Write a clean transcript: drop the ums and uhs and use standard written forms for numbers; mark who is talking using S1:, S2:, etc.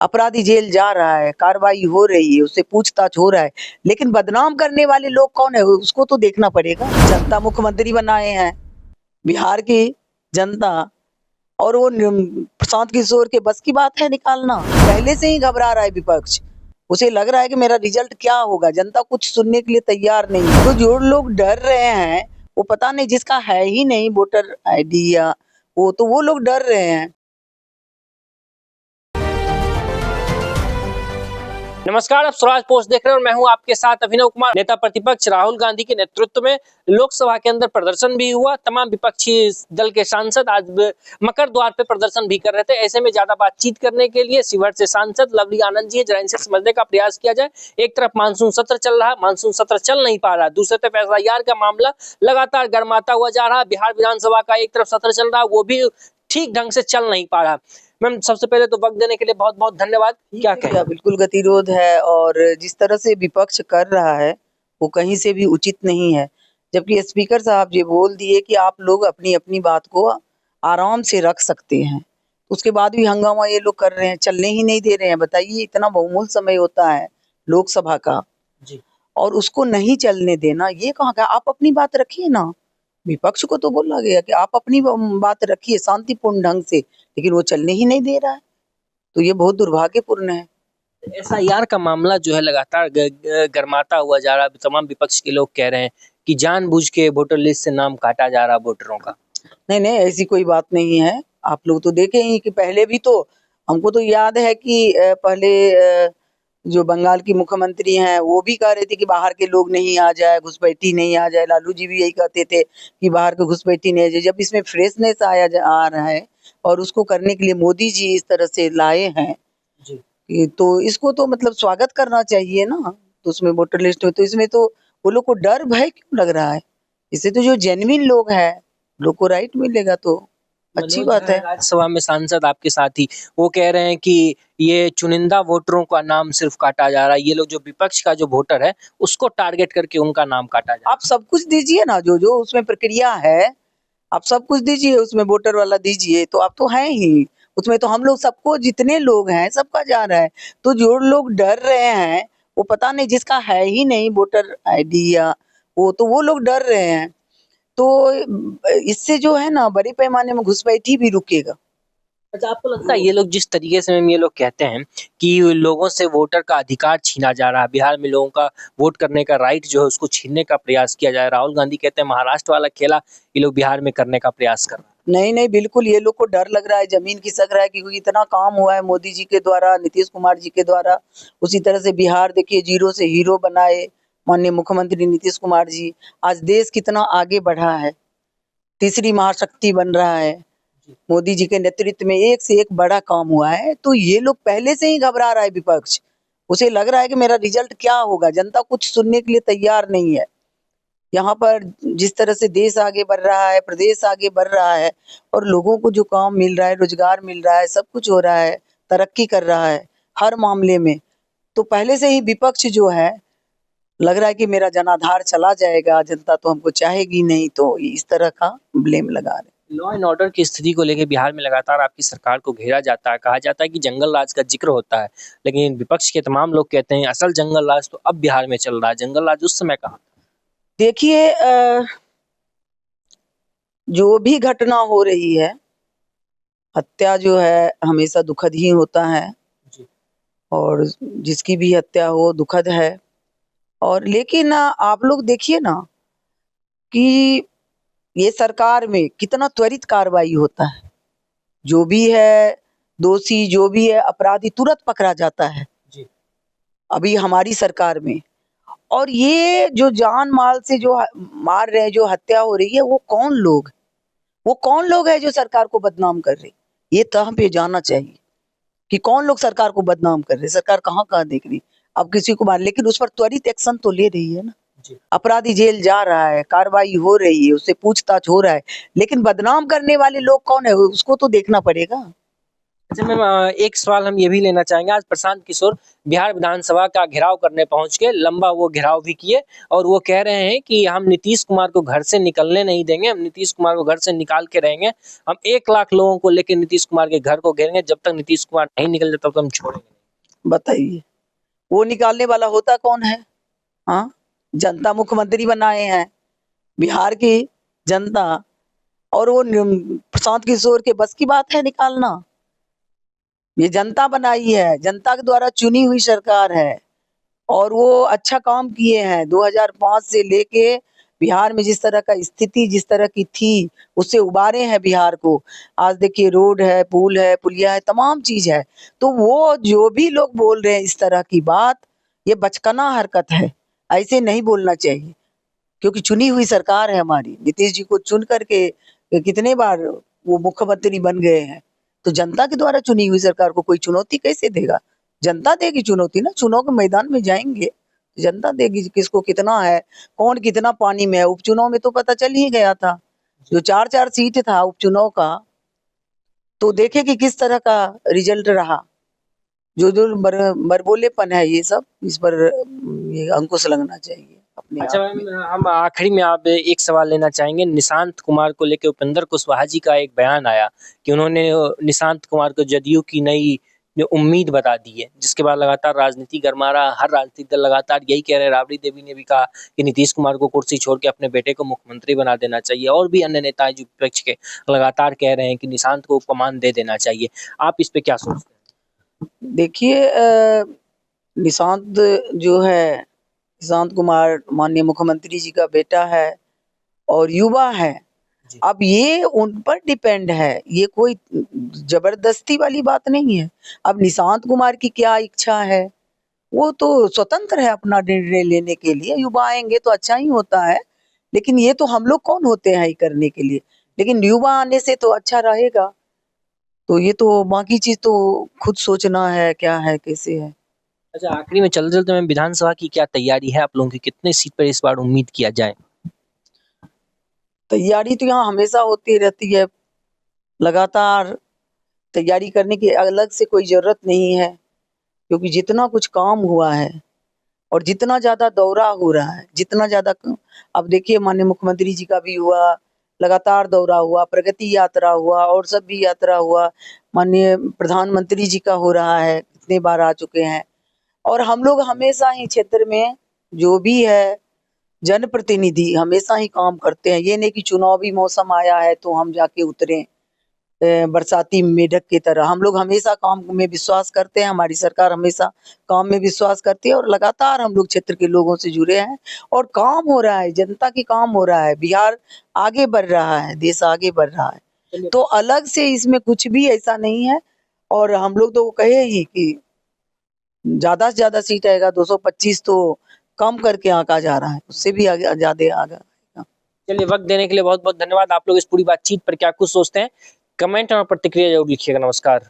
S1: अपराधी जेल जा रहा है, कार्रवाई हो रही है, उससे पूछताछ हो रहा है, लेकिन बदनाम करने वाले लोग कौन है उसको तो देखना पड़ेगा। जनता मुख्यमंत्री बनाए हैं, बिहार की जनता, और वो प्रशांत किशोर के बस की बात है निकालना। पहले से ही घबरा रहा है विपक्ष, उसे लग रहा है कि मेरा रिजल्ट क्या होगा, जनता कुछ सुनने के लिए तैयार नहीं है। तो जो लोग डर रहे हैं, वो पता नहीं जिसका है ही नहीं वोटर आईडी या वो लोग डर रहे हैं।
S2: नमस्कार, आप स्वराज पोस्ट देख रहे हैं और मैं हूं आपके साथ अभिनव कुमार। नेता प्रतिपक्ष राहुल गांधी के नेतृत्व में लोकसभा के अंदर प्रदर्शन भी हुआ। तमाम विपक्षी दल के सांसद आज मकर द्वार पे प्रदर्शन भी कर रहे थे। ऐसे में ज्यादा बातचीत करने के लिए शिवहर से सांसद लवली आनंद जी, जरा इनसे समझने का प्रयास किया जाए। एक तरफ मानसून सत्र चल रहा है, मानसून सत्र चल नहीं पा रहा, दूसरी तरफ एसआईआर का मामला लगातार गर्माता हुआ जा रहा। बिहार विधानसभा का एक तरफ सत्र चल रहा, वो भी ठीक ढंग से चल नहीं पा रहा। मैम, सबसे पहले तो वक्त देने के लिए बहुत बहुत धन्यवाद। क्या कहें?
S1: बिल्कुल गतिरोध है, और जिस तरह से विपक्ष कर रहा है वो कहीं से भी उचित नहीं है। जबकि स्पीकर साहब ये बोल दिए कि आप लोग अपनी अपनी बात को आराम से रख सकते हैं, उसके बाद भी हंगामा ये लोग कर रहे हैं, चलने ही नहीं दे रहे हैं। बताइए, इतना बहुमूल्य समय होता है लोकसभा का
S2: जी।
S1: और उसको नहीं चलने देना, ये कहाँ का। आप अपनी बात रखिए ना, विपक्ष को तो बोला गया कि आप अपनी बात रखिए शांतिपूर्ण ढंग से, लेकिन वो चलने ही नहीं दे रहा है। तो ये बहुत दुर्भाग्यपूर्ण है।
S2: एसआईआर का मामला जो है लगातार गर्माता हुआ जा रहा है। तमाम विपक्ष के लोग कह रहे हैं कि जानबूझ के वोटर लिस्ट से नाम काटा जा रहा वोटरों का।
S1: नहीं नहीं, ऐसी कोई बात नहीं है। आप लोग तो देखे ही कि पहले भी तो, हमको तो याद है कि पहले जो बंगाल की मुख्यमंत्री हैं वो भी कह रहे थे कि बाहर के लोग नहीं आ जाए, घुसपैठी नहीं आ जाए। लालू जी भी यही कहते थे कि बाहर के घुसपैठी नहीं आ जाए। जब इसमें फ्रेशनेस आ रहा है और उसको करने के लिए मोदी जी इस तरह से लाए हैं
S2: जी।
S1: तो इसको तो मतलब स्वागत करना चाहिए ना। तो उसमें वोटर लिस्ट में तो इसमें तो वो लोग को डर भय क्यों लग रहा है? इससे तो जो जेन्युइन लोग हैं, लोग को राइट मिलेगा तो अच्छी बात है।
S2: राज्यसभा में सांसद आपके साथ ही वो कह रहे हैं कि ये चुनिंदा वोटरों का नाम सिर्फ काटा जा रहा है। ये लोग जो विपक्ष का जो वोटर है उसको टारगेट करके उनका नाम काटा जा रहा है।
S1: आप सब कुछ दीजिए ना, जो जो उसमें प्रक्रिया है, आप सब कुछ दीजिए, उसमें वोटर वाला दीजिए, तो आप तो हैं ही उसमें। तो हम लोग सबको, जितने लोग हैं सबका जा रहा है। तो जो लोग डर रहे हैं, वो पता नहीं जिसका है ही नहीं वोटर आईडी या वो लोग डर रहे हैं। तो इससे जो है ना बड़े पैमाने में घुसपैठी भी रुकेगा।
S2: अच्छा, आपको लगता है ये लोग जिस तरीके से ये लोग कहते हैं कि लोगों से वोटर का अधिकार छीना जा रहा है, बिहार में लोगों का वोट करने का राइट जो है उसको छीनने का प्रयास किया जा रहा है, राहुल गांधी कहते हैं महाराष्ट्र वाला खेला ये लोग बिहार में करने का प्रयास कर रहे हैं।
S1: नहीं नहीं, बिल्कुल ये लोग को डर लग रहा है, जमीन खिसक रहा है, क्योंकि इतना काम हुआ है मोदी जी के द्वारा, नीतीश कुमार जी के द्वारा। उसी तरह से बिहार देखिए, जीरो से हीरो बनाए माननीय मुख्यमंत्री नीतीश कुमार जी। आज देश कितना आगे बढ़ा है, तीसरी महाशक्ति बन रहा है। मोदी जी के नेतृत्व में एक से एक बड़ा काम हुआ है। तो ये लोग पहले से ही घबरा रहा है विपक्ष, उसे लग रहा है कि मेरा रिजल्ट क्या होगा, जनता कुछ सुनने के लिए तैयार नहीं है। यहाँ पर जिस तरह से देश आगे बढ़ रहा है, प्रदेश आगे बढ़ रहा है, और लोगों को जो काम मिल रहा है, रोजगार मिल रहा है, सब कुछ हो रहा है, तरक्की कर रहा है हर मामले में। तो पहले से ही विपक्ष जो है, लग रहा है कि मेरा जनाधार चला जाएगा, जनता तो हमको चाहेगी नहीं, तो इस तरह का ब्लेम लगा रहे।
S2: लॉ एंड ऑर्डर की स्थिति को लेकर बिहार में लगातार आपकी सरकार को घेरा जाता है, कहा जाता है कि जंगल राज का जिक्र होता है, लेकिन विपक्ष के तमाम लोग कहते हैं असल जंगल राज तो अब बिहार में चल रहा है, जंगल राज उस समय कहा।
S1: देखिए, जो भी घटना हो रही है, हत्या जो है हमेशा दुखद ही होता है,
S2: जी।
S1: और जिसकी भी हत्या हो दुखद है। और लेकिन आप लोग देखिए ना कि ये सरकार में कितना त्वरित कार्रवाई होता है। जो भी है दोषी, जो भी है अपराधी, तुरंत पकड़ा जाता है।
S2: जी।
S1: अभी हमारी सरकार में। और ये जो जान माल से जो मार रहे हैं, जो हत्या हो रही है, वो कौन लोग है जो सरकार को बदनाम कर रहे? ये तह पे जाना चाहिए कि कौन लोग सरकार को बदनाम कर रहे, सरकार कहाँ देख रही। अब किसी को मार, लेकिन उस पर त्वरित एक्शन तो ले रही है ना। अपराधी जेल जा रहा है, कार्रवाई हो रही है, उससे पूछताछ हो रहा है, लेकिन बदनाम करने वाले लोग कौन है उसको तो देखना पड़ेगा।
S2: अच्छा मैम, एक सवाल हम ये भी लेना चाहेंगे। आज प्रशांत किशोर बिहार विधानसभा का घेराव करने पहुंच के लंबा वो घेराव भी किए और वो कह रहे हैं कि हम नीतीश कुमार को घर से निकलने नहीं देंगे, हम नीतीश कुमार को घर से निकाल के रहेंगे, हम 1 लाख लोगों को लेकर नीतीश कुमार के घर को घेरेंगे, जब तक नीतीश कुमार नहीं निकल जाता तब तक हम छोड़ेंगे नहीं।
S1: बताइए, वो निकालने वाला होता कौन है? हाँ, जनता मुख्यमंत्री बनाए हैं बिहार की जनता, और वो प्रशांत किशोर के बस की बात है निकालना? ये जनता बनाई है, जनता के द्वारा चुनी हुई सरकार है, और वो अच्छा काम किए हैं। 2005 से लेके बिहार में जिस तरह का स्थिति जिस तरह की थी, उससे उबारे हैं बिहार को। आज देखिए रोड है, पुल है, पुलिया है, तमाम चीज है। तो वो जो भी लोग बोल रहे हैं इस तरह की बात, ये बचकाना हरकत है, ऐसे नहीं बोलना चाहिए। क्योंकि चुनी हुई सरकार है हमारी, नीतीश जी को चुन करके कितने बार वो मुख्यमंत्री बन गए हैं। तो जनता के द्वारा चुनी हुई सरकार को कोई चुनौती कैसे देगा? जनता देगी चुनौती ना, चुनाव के मैदान में जाएंगे जनता देगी किसको कितना है, कौन कितना पानी में है। उपचुनाव में तो पता चल ही गया था, जो 4-4 सीट था उपचुनाव का, तो देखे कि किस तरह का रिजल्ट रहा। जो मरबोलेपन है ये सब, इस पर ये अंकुश लगना चाहिए अपने
S2: अच्छा
S1: आप में।
S2: मैम, हम आखिरी में आप एक सवाल लेना चाहेंगे। निशांत कुमार को लेकर उपेंद्र कुशवाहा जी का एक बयान आया कि उन्होंने निशांत कुमार को जदयू की नई जो उम्मीद बता दी है, जिसके बाद लगातार राजनीति गरमा रहा। हर राजनीतिक दल लगातार यही कह रहे हैं। राबड़ी देवी ने भी कहा कि नीतीश कुमार को कुर्सी छोड़ के अपने बेटे को मुख्यमंत्री बना देना चाहिए, और भी अन्य नेता हैं जो विपक्ष के लगातार कह रहे हैं कि निशांत को कमान दे देना चाहिए। आप इस पे क्या सोचते हैं?
S1: देखिए निशांत जो है, निशांत कुमार माननीय मुख्यमंत्री जी का बेटा है और युवा है।
S2: जी।
S1: अब ये उन पर डिपेंड है, ये कोई जबरदस्ती वाली बात नहीं है। अब निशांत कुमार की क्या इच्छा है, वो तो स्वतंत्र है अपना निर्णय लेने के लिए। युवा आएंगे तो अच्छा ही होता है, लेकिन ये तो हम लोग कौन होते हैं ये करने के लिए। लेकिन युवा आने से तो अच्छा रहेगा। तो ये तो बाकी चीज तो खुद सोचना है, क्या है कैसे है।
S2: अच्छा, आखिरी में चलते चलते में विधानसभा की क्या तैयारी है आप लोगों की? कितने सीट पर इस बार उम्मीद किया जाए?
S1: तैयारी तो यहाँ हमेशा होती रहती है, लगातार तैयारी करने की अलग से कोई जरूरत नहीं है। क्योंकि जितना कुछ काम हुआ है और जितना ज्यादा दौरा हो रहा है, जितना ज्यादा अब देखिए माननीय मुख्यमंत्री जी का भी हुआ, लगातार दौरा हुआ, प्रगति यात्रा हुआ, और सब भी यात्रा हुआ, माननीय प्रधानमंत्री जी का हो रहा है, कितने बार आ चुके हैं। और हम लोग हमेशा ही क्षेत्र में जो भी है जनप्रतिनिधि हमेशा ही काम करते हैं। ये नहीं कि चुनावी मौसम आया है तो हम जाके उतरे बरसाती मेढक की तरह। हम लोग हमेशा काम में विश्वास करते हैं, हमारी सरकार हमेशा काम में विश्वास करती है, और लगातार हम लोग क्षेत्र के लोगों से जुड़े हैं और काम हो रहा है, जनता की काम हो रहा है। बिहार आगे बढ़ रहा है, देश आगे बढ़ रहा है। तो अलग से इसमें कुछ भी ऐसा नहीं है। और हम लोग तो कहे ही कि ज्यादा से ज्यादा सीट आएगा, 225 तो कम करके आंका जा रहा है, उससे भी आगे ज्यादा आगे।
S2: चलिए, वक्त देने के लिए बहुत बहुत धन्यवाद। आप लोग इस पूरी बातचीत पर क्या कुछ सोचते हैं, कमेंट और प्रतिक्रिया जरूर लिखिएगा। नमस्कार।